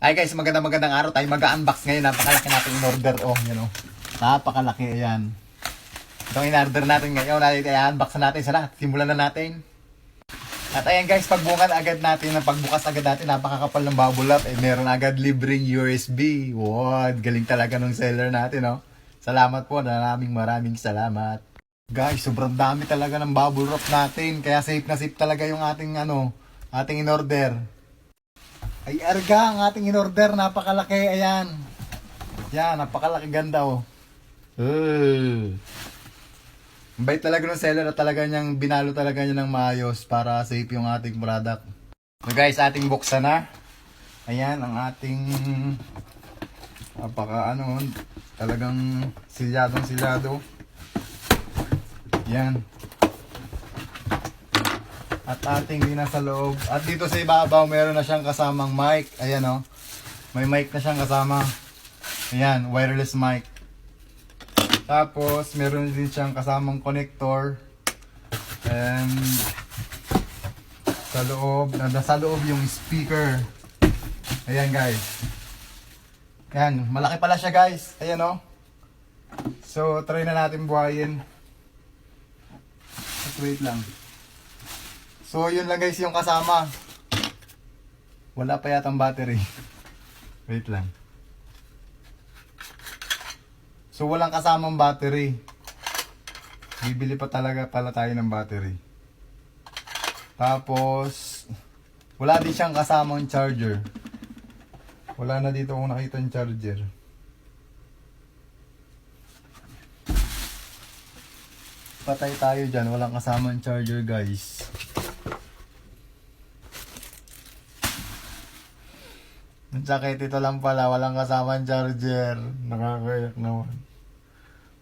Ay guys, magandang araw tayo. Mag-unbox ngayon. Napakalaki natin in order. Oh, yan oh. Napakalaki. Ayan. Itong in order natin ngayon. I-unbox na natin. Sana, simulan na natin. At ayan guys, pagbukas agad natin, napakakapal ng bubble wrap. Eh, meron agad libreng USB. Wow, galing talaga ng seller natin, oh. Salamat po. Maraming salamat. Guys, sobrang dami talaga ng bubble wrap natin. Kaya safe na safe talaga yung ating ating in order. Ay, arga ang ating in-order. Napakalaki. Ayan. Yan, napakalaki ganda oh. Ang bait talaga ng seller at talaga niyang binalo talaga niya ng maayos para safe yung ating product. So guys, ating buksan na. Ayan, ang ating talagang silyado. Yan. At ating nasa loob. At dito sa ibabaw, meron na siyang kasamang mic. Ayan oh. May mic na siyang kasama. Ayan, wireless mic. Tapos, meron din siyang kasamang connector. And nasa loob yung speaker. Ayan guys. Ayan, malaki pala siya guys. Ayan oh. So, try na natin buhayin. Wait lang. So, yun lang guys yung kasama. Wala pa yatang battery. Wait lang. So, walang kasamang battery. Bibili pa talaga pala tayo ng battery. Tapos, wala din siyang kasamang charger. Wala na dito kung nakita yung charger. Patay tayo dyan. Walang kasamang charger guys. Ang sakit, ito lang pala, walang kasamang charger. Nakakayak naman.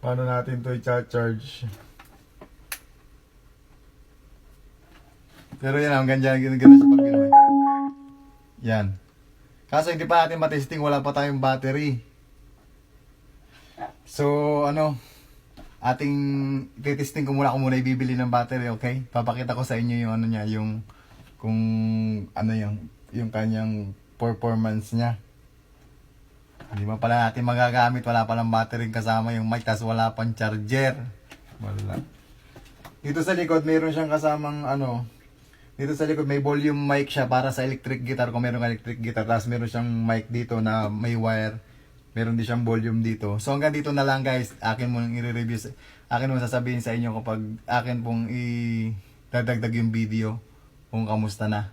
Paano natin ito i-charge? Pero yan, ang ganda sa pag-gano'n. Yan. Kaso hindi pa natin matesting, wala pa tayong battery. So, ating titesting ko muna ibibili ng battery, okay? Papakita ko sa inyo yung yung kanyang performance niya. Hindi pa pala natin magagamit, wala palang battery kasama yung mic, tas wala pang charger. Wala. Dito sa likod mayroon siyang kasamang dito sa likod may volume mic siya para sa electric guitar kung mayroong electric guitar, tas meron siyang mic dito na may wire. Meron din siyang volume dito. So hanggang dito na lang guys. Akin mong i-review, akin mong sasabihin sa inyo kapag akin pong i-dadagdag yung video kung kamusta na.